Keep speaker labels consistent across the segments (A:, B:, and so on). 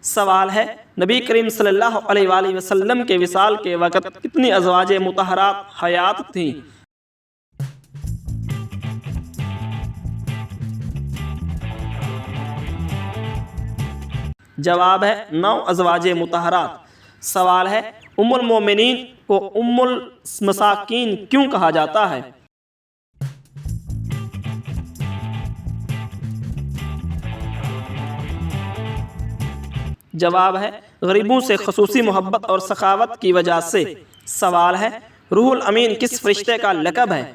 A: سوال ہے نبی کریم صلی اللہ علیہ وآلہ وسلم کے وصال کے وقت کتنی ازواج مطہرات حیات تھیں؟ جواب ہے 9 ازواج مطہرات۔ سوال ہے ام المومنین کو ام المساکین کیوں کہا جاتا ہے؟ جواب ہے غریبوں سے خصوصی محبت اور سخاوت کی وجہ سے۔ سوال ہے روح الامین کس فرشتے کا لقب ہے؟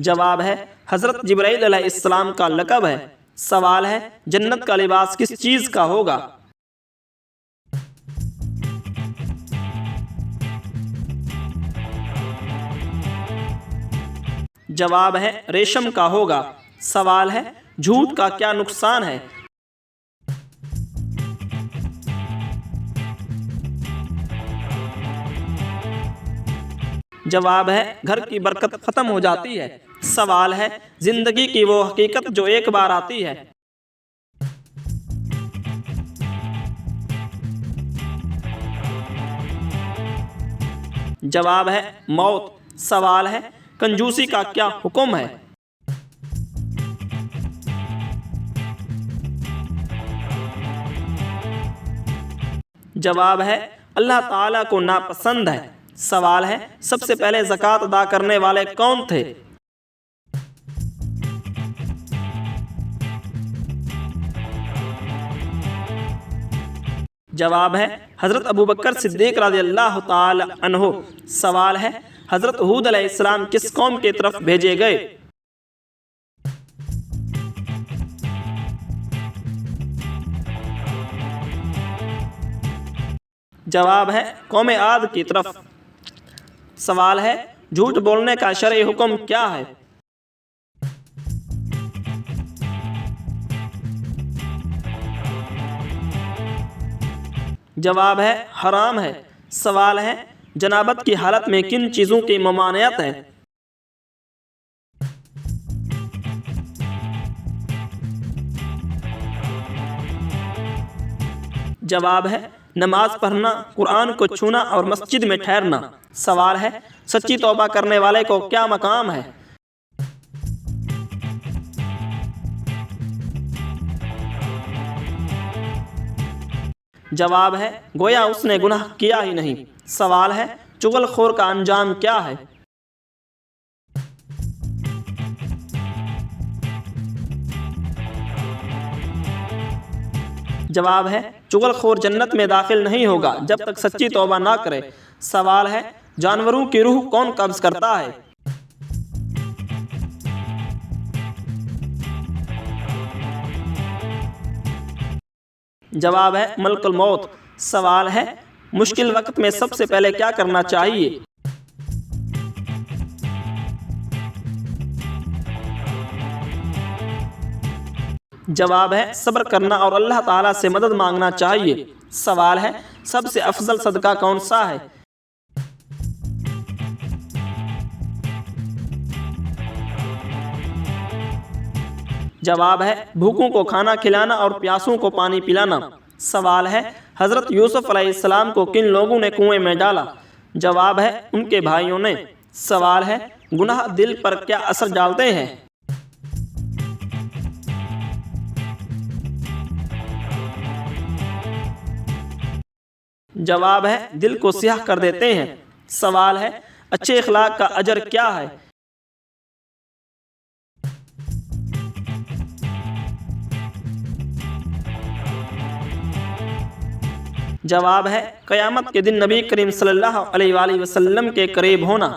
A: جواب ہے حضرت جبرائیل علیہ السلام کا لقب ہے۔ سوال ہے جنت کا لباس کس چیز کا ہوگا؟ جواب ہے ریشم کا ہوگا۔ سوال ہے جھوٹ کا کیا نقصان ہے؟ جواب ہے گھر کی برکت ختم ہو جاتی ہے۔ سوال ہے زندگی کی وہ حقیقت جو ایک بار آتی ہے۔ جواب ہے موت۔ سوال ہے کنجوسی کا کیا حکم ہے؟ جواب ہے اللہ تعالیٰ کو ناپسند ہے۔ سوال ہے سب سے پہلے زکوٰۃ ادا کرنے والے کون تھے؟ جواب ہے حضرت ابوبکر صدیق رضی اللہ تعالی عنہ۔ سوال ہے حضرت ہود علیہ السلام کس قوم کی طرف بھیجے گئے؟ جواب ہے قوم عاد کی طرف۔ سوال ہے جھوٹ بولنے کا شرعی حکم کیا ہے؟ جواب ہے حرام ہے۔ سوال ہے جنابت کی حالت میں کن چیزوں کی ممانعت ہے؟ جواب ہے نماز پڑھنا، قرآن کو چھونا اور مسجد میں ٹھہرنا۔ سوال ہے سچی توبہ کرنے والے کو کیا مقام ہے؟ جواب ہے گویا اس نے گناہ کیا ہی نہیں۔ سوال ہے چغل خور کا انجام کیا ہے؟ جواب ہے چغل خور جنت میں داخل نہیں ہوگا جب تک سچی توبہ نہ کرے۔ سوال ہے جانوروں کی روح کون قبض کرتا ہے؟ جواب ہے ملک الموت۔ سوال ہے مشکل وقت میں سب سے پہلے کیا کرنا چاہیے؟ جواب ہے صبر کرنا اور اللہ تعالیٰ سے مدد مانگنا چاہیے۔ سوال ہے سب سے افضل صدقہ کون سا ہے؟ جواب ہے بھوکوں کو کھانا کھلانا اور پیاسوں کو پانی پلانا۔ سوال ہے حضرت یوسف علیہ السلام کو کن لوگوں نے کنویں میں ڈالا؟ جواب ہے ان کے بھائیوں نے۔ سوال ہے گناہ دل پر کیا اثر ڈالتے ہیں؟ جواب ہے دل کو سیاہ کر دیتے ہیں۔ سوال ہے اچھے اخلاق کا اجر کیا ہے؟ جواب ہے قیامت کے دن نبی کریم صلی اللہ علیہ وآلہ وسلم کے قریب ہونا۔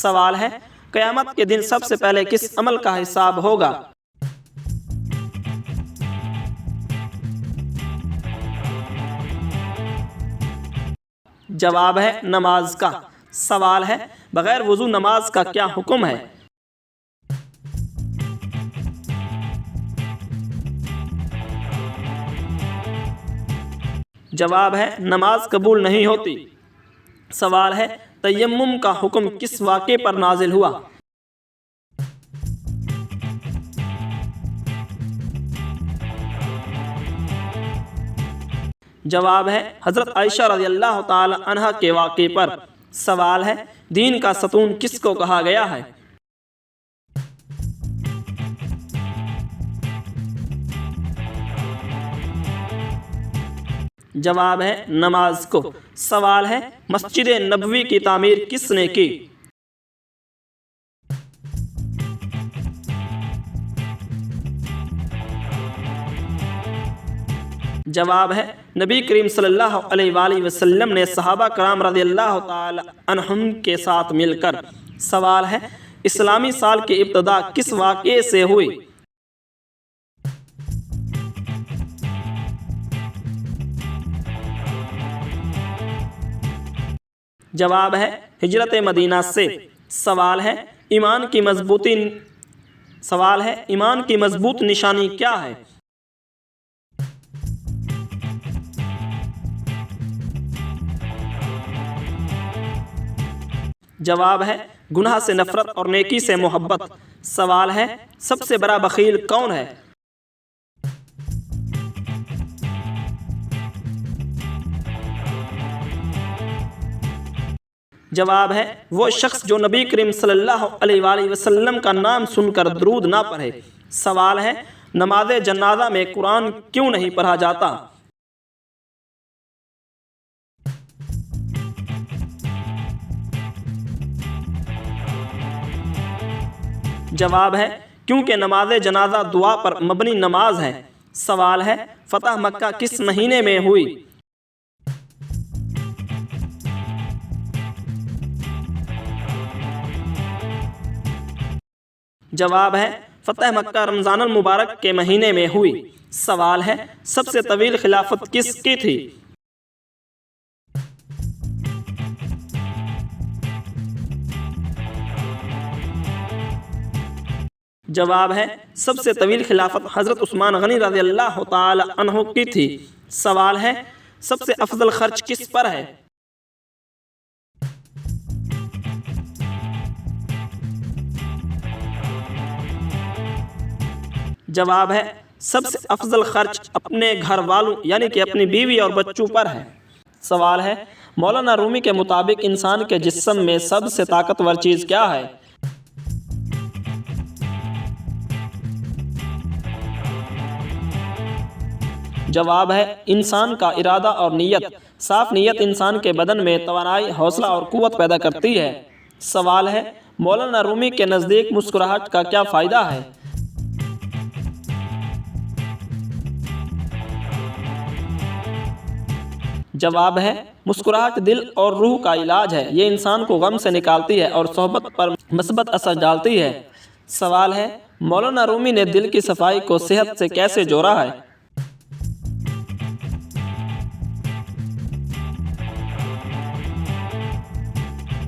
A: سوال ہے قیامت کے دن سب سے پہلے کس عمل کا حساب ہوگا؟ جواب ہے نماز کا۔ سوال ہے بغیر وضو نماز کا کیا حکم ہے؟ جواب ہے نماز قبول نہیں ہوتی۔ سوال ہے تیمم کا حکم کس واقعے پر نازل ہوا؟ جواب ہے حضرت عائشہ رضی اللہ تعالی عنہ کے واقعے پر۔ سوال ہے دین کا ستون کس کو کہا گیا ہے؟ جواب ہے نماز کو۔ سوال ہے مسجد نبوی کی تعمیر کس نے کی؟ جواب ہے نبی کریم صلی اللہ علیہ وآلہ وسلم نے صحابہ کرام رضی اللہ تعالی عنہم کے ساتھ مل کر۔ سوال ہے اسلامی سال کی ابتدا کس واقعے سے ہوئی؟ جواب ہے ہجرت مدینہ سے۔ سوال ہے ایمان کی مضبوط نشانی کیا ہے؟ جواب ہے گناہ سے نفرت اور نیکی سے محبت۔ سوال ہے سب سے بڑا بخیل کون ہے؟ جواب ہے وہ شخص جو نبی کریم صلی اللہ علیہ وآلہ وسلم کا نام سن کر درود نہ پڑھے۔ سوال ہے نماز جنازہ میں قرآن کیوں نہیں پڑھا جاتا؟ جواب ہے کیونکہ نماز جنازہ دعا پر مبنی نماز ہے۔ سوال ہے فتح مکہ کس مہینے میں ہوئی؟ جواب ہے فتح مکہ رمضان المبارک کے مہینے میں ہوئی۔ سوال ہے سب سے طویل خلافت کس کی تھی؟ جواب ہے سب سے طویل خلافت حضرت عثمان غنی رضی اللہ تعالی عنہ کی تھی۔ سوال ہے سب سے افضل خرچ کس پر ہے؟ جواب ہے سب سے افضل خرچ اپنے گھر والوں یعنی کہ اپنی بیوی اور بچوں پر ہے۔ سوال ہے مولانا رومی کے مطابق انسان کے جسم میں سب سے طاقتور چیز کیا ہے؟ جواب ہے انسان کا ارادہ اور نیت۔ صاف نیت انسان کے بدن میں توانائی، حوصلہ اور قوت پیدا کرتی ہے۔ سوال ہے مولانا رومی کے نزدیک مسکراہٹ کا کیا فائدہ ہے؟ جواب ہے مسکراہٹ دل اور روح کا علاج ہے۔ یہ انسان کو غم سے نکالتی ہے اور صحبت پر مثبت اثر ڈالتی ہے۔ سوال ہے مولانا رومی نے دل کی صفائی کو صحت سے کیسے جوڑا ہے؟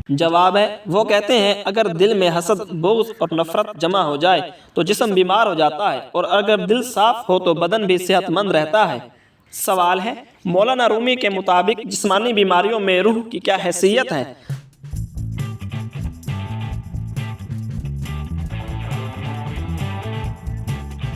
A: جواب ہے وہ کہتے ہیں اگر دل میں حسد، بغض اور نفرت جمع ہو جائے تو جسم بیمار ہو جاتا ہے، اور اگر دل صاف ہو تو بدن بھی صحت مند رہتا ہے۔ سوال ہے مولانا رومی کے مطابق جسمانی بیماریوں میں روح کی کیا حیثیت ہے؟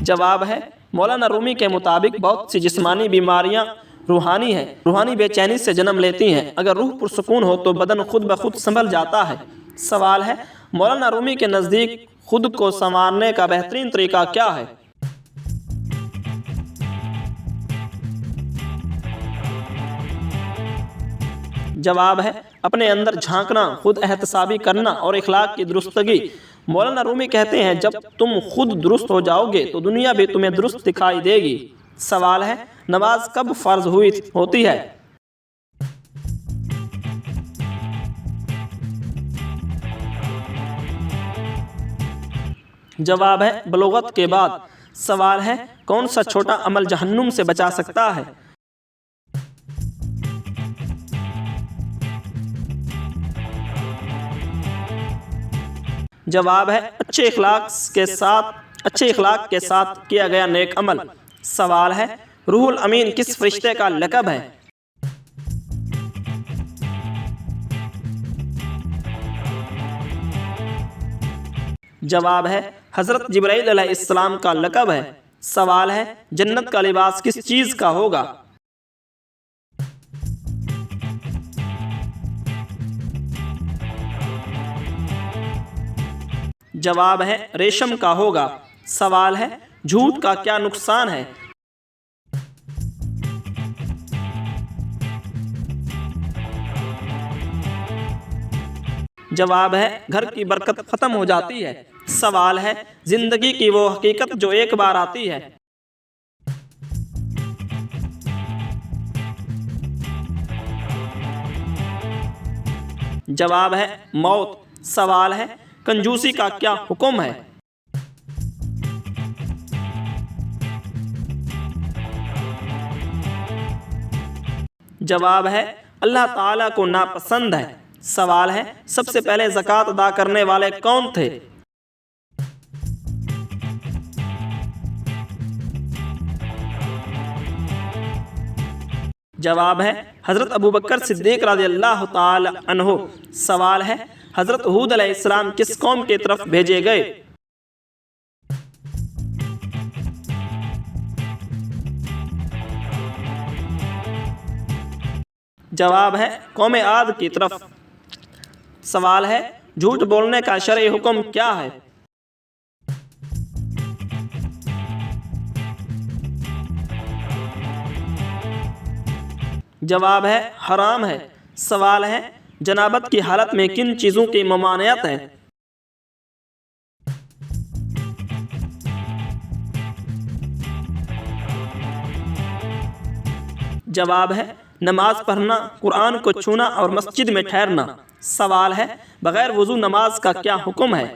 A: جواب ہے مولانا رومی کے مطابق بہت سی جسمانی بیماریاں روحانی ہیں، روحانی بے چینی سے جنم لیتی ہیں۔ اگر روح پرسکون ہو تو بدن خود بخود سنبھل جاتا ہے۔ سوال ہے مولانا رومی کے نزدیک خود کو سنوارنے کا بہترین طریقہ کیا ہے؟ جواب ہے اپنے اندر جھانکنا، خود احتسابی کرنا اور اخلاق کی درستگی۔ مولانا رومی کہتے ہیں جب تم خود درست ہو جاؤ گے تو دنیا بھی تمہیں درست دکھائی دے گی۔ سوال ہے نماز کب فرض ہوتی ہے؟ جواب ہے بلوغت کے بعد۔ سوال ہے کون سا چھوٹا عمل جہنم سے بچا سکتا ہے؟ جواب ہے اچھے اخلاق کے ساتھ کیا گیا نیک عمل۔ سوال ہے روح الامین کس فرشتے کا لقب ہے؟ جواب ہے حضرت جبرائیل علیہ السلام کا لقب ہے۔ سوال ہے جنت کا لباس کس چیز کا ہوگا؟ جواب ہے ریشم کا ہوگا۔ سوال ہے جھوٹ کا کیا نقصان ہے؟ جواب ہے گھر کی برکت ختم ہو جاتی ہے۔ سوال ہے زندگی کی وہ حقیقت جو ایک بار آتی ہے۔ جواب ہے موت۔ سوال ہے کنجوسی کا کیا حکم ہے؟ جواب ہے اللہ تعالیٰ کو ناپسند ہے۔ سوال ہے سب سے پہلے زکوٰۃ ادا کرنے والے کون تھے؟ جواب ہے حضرت ابوبکر صدیق رضی اللہ تعالی عنہ۔ سوال ہے حضرت ہود علیہ السلام کس قوم کی طرف بھیجے گئے؟ جواب ہے قوم عاد کی طرف۔ سوال ہے جھوٹ بولنے کا شرعی حکم کیا ہے؟ جواب ہے حرام ہے۔ سوال ہے جنابت کی حالت میں کن چیزوں کی ممانعت ہے؟ جواب ہے نماز پڑھنا، قرآن کو چھونا اور مسجد میں ٹھہرنا۔ سوال ہے بغیر وضو نماز کا کیا حکم ہے؟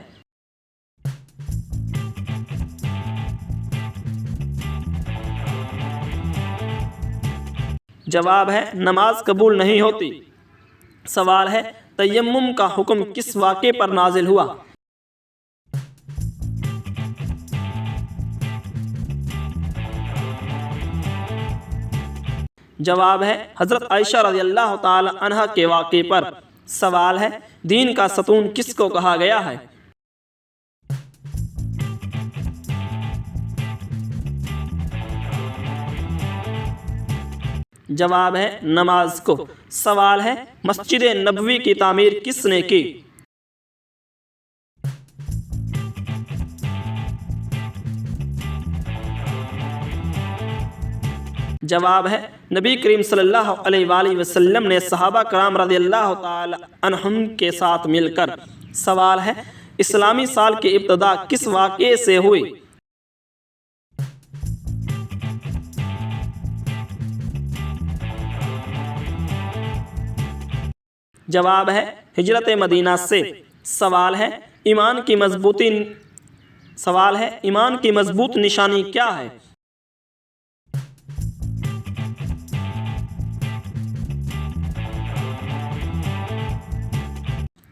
A: جواب ہے نماز قبول نہیں ہوتی۔ سوال ہے تیمم کا حکم کس واقعے پر نازل ہوا؟ جواب ہے حضرت عائشہ رضی اللہ تعالی عنہا کے واقعے پر۔ سوال ہے دین کا ستون کس کو کہا گیا ہے؟ جواب ہے نماز کو۔ سوال ہے مسجد نبوی کی تعمیر کس نے کی؟ جواب ہے نبی کریم صلی اللہ علیہ وآلہ وسلم نے صحابہ کرام رضی اللہ تعالی عنہم کے ساتھ مل کر۔ سوال ہے اسلامی سال کی ابتدا کس واقعے سے ہوئی؟ جواب ہے ہجرت مدینہ سے۔ سوال ہے ایمان کی مضبوط نشانی کیا ہے؟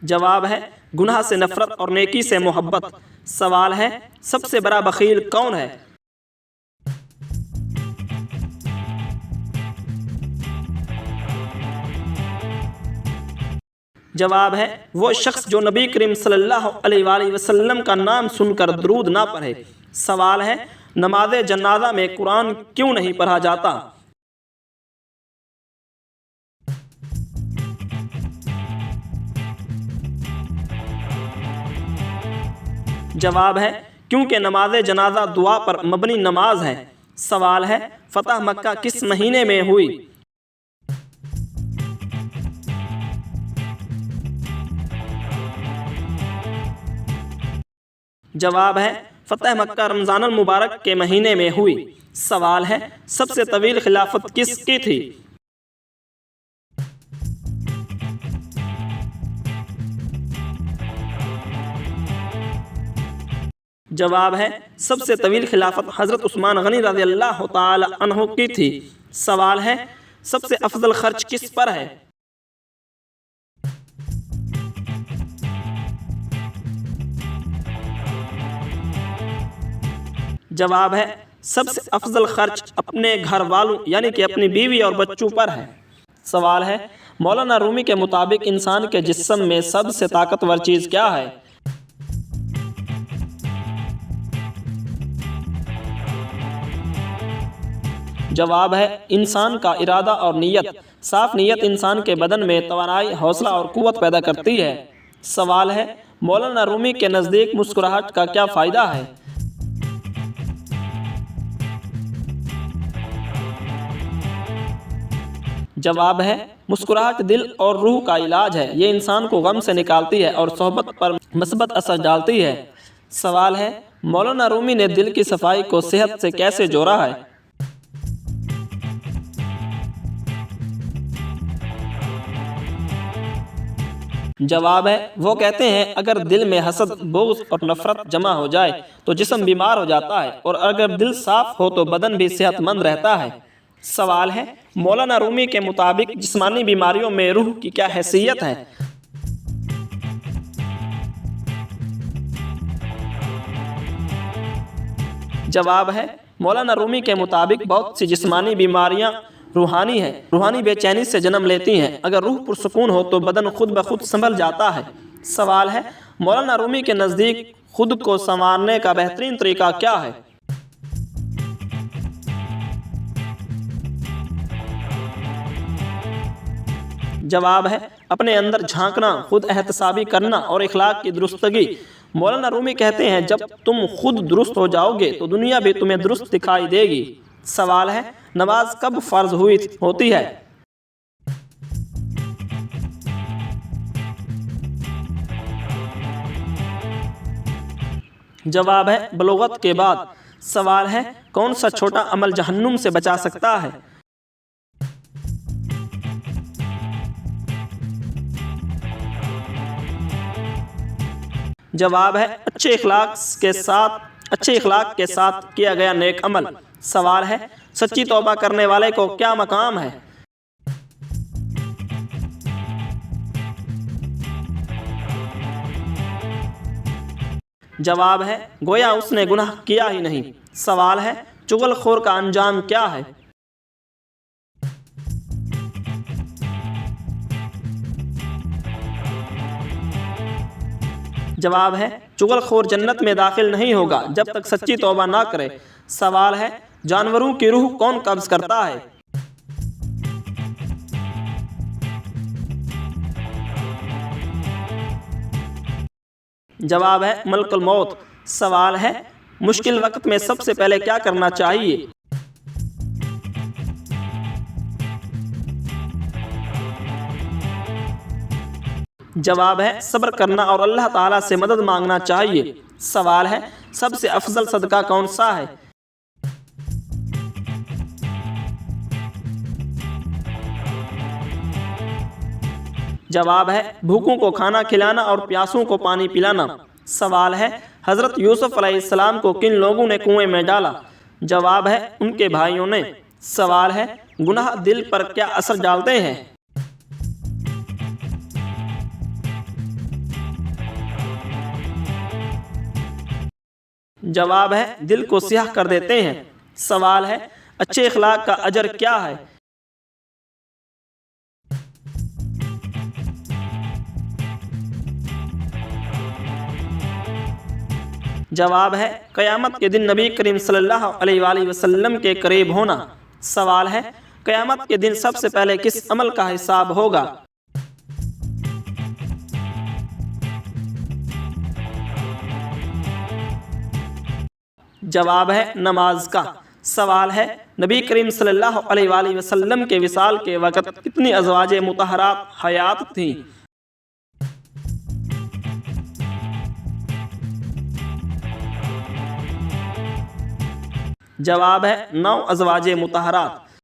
A: جواب ہے گناہ سے نفرت اور نیکی سے محبت۔ سوال ہے سب سے بڑا بخیل کون ہے؟ جواب ہے وہ شخص جو نبی کریم صلی اللہ علیہ وآلہ وسلم کا نام سن کر درود نہ پڑھے۔ سوال ہے نماز جنازہ میں قرآن کیوں نہیں پڑھا جاتا؟ جواب ہے کیونکہ نماز جنازہ دعا پر مبنی نماز ہے۔ سوال ہے فتح مکہ کس مہینے میں ہوئی؟ جواب ہے فتح مکہ رمضان المبارک کے مہینے میں ہوئی۔ سوال ہے سب سے طویل خلافت کس کی تھی؟ جواب ہے سب سے طویل خلافت حضرت عثمان غنی رضی اللہ تعالی عنہ کی تھی۔ سوال ہے سب سے افضل خرچ کس پر ہے؟ جواب ہے سب سے افضل خرچ اپنے گھر والوں یعنی کہ اپنی بیوی اور بچوں پر ہے۔ سوال ہے مولانا رومی کے مطابق انسان کے جسم میں سب سے طاقتور چیز کیا ہے؟ جواب ہے انسان کا ارادہ اور نیت۔ صاف نیت انسان کے بدن میں توانائی، حوصلہ اور قوت پیدا کرتی ہے۔ سوال ہے مولانا رومی کے نزدیک مسکراہٹ کا کیا فائدہ ہے؟ جواب ہے مسکراہٹ دل اور روح کا علاج ہے، یہ انسان کو غم سے نکالتی ہے اور صحبت پر مثبت اثر ڈالتی ہے۔ سوال ہے مولانا رومی نے دل کی صفائی کو صحت سے کیسے جوڑا ہے؟ جواب ہے وہ کہتے ہیں اگر دل میں حسد، بغض اور نفرت جمع ہو جائے تو جسم بیمار ہو جاتا ہے، اور اگر دل صاف ہو تو بدن بھی صحت مند رہتا ہے۔ سوال ہے مولانا رومی کے مطابق جسمانی بیماریوں میں روح کی کیا حیثیت ہے؟ جواب ہے مولانا رومی کے مطابق بہت سی جسمانی بیماریاں روحانی ہیں، روحانی بے چینی سے جنم لیتی ہیں۔ اگر روح پرسکون ہو تو بدن خود بخود سنبھل جاتا ہے۔ سوال ہے مولانا رومی کے نزدیک خود کو سنوارنے کا بہترین طریقہ کیا ہے؟ جواب ہے اپنے اندر جھانکنا، خود احتسابی کرنا اور اخلاق کی درستگی۔ مولانا رومی کہتے ہیں جب تم خود درست ہو جاؤ گے تو دنیا بھی تمہیں درست دکھائی دے گی۔ سوال ہے نماز کب فرض ہوتی ہے؟ جواب ہے بلوغت کے بعد۔ سوال ہے کون سا چھوٹا عمل جہنم سے بچا سکتا ہے؟ جواب ہے اچھے اخلاق کے ساتھ کیا گیا نیک عمل۔ سوال ہے سچی توبہ کرنے والے کو کیا مقام ہے؟ جواب ہے گویا اس نے گناہ کیا ہی نہیں۔ سوال ہے چغل خور کا انجام کیا ہے؟ جواب ہے چغل خور جنت میں داخل نہیں ہوگا جب تک سچی توبہ نہ کرے۔ سوال ہے جانوروں کی روح کون قبض کرتا ہے؟ جواب ہے ملک الموت۔ سوال ہے مشکل وقت میں سب سے پہلے کیا کرنا چاہیے؟ جواب ہے صبر کرنا اور اللہ تعالیٰ سے مدد مانگنا چاہیے۔ سوال ہے سب سے افضل صدقہ کون سا ہے؟ جواب ہے بھوکوں کو کھانا کھلانا اور پیاسوں کو پانی پلانا۔ سوال ہے حضرت یوسف علیہ السلام کو کن لوگوں نے کنویں میں ڈالا؟ جواب ہے ان کے بھائیوں نے۔ سوال ہے گناہ دل پر کیا اثر ڈالتے ہیں؟ جواب ہے دل کو سیاہ کر دیتے ہیں۔ سوال ہے اچھے اخلاق کا اجر کیا ہے؟ جواب ہے قیامت کے دن نبی کریم صلی اللہ علیہ وآلہ وسلم کے قریب ہونا۔ سوال ہے قیامت کے دن سب سے پہلے کس عمل کا حساب ہوگا؟ جواب ہے نماز کا۔ سوال ہے نبی کریم صلی اللہ علیہ وآلہ وسلم کے وصال کے وقت کتنی ازواج مطہرات حیات تھیں؟ جواب ہے 9 ازواج مطہرات۔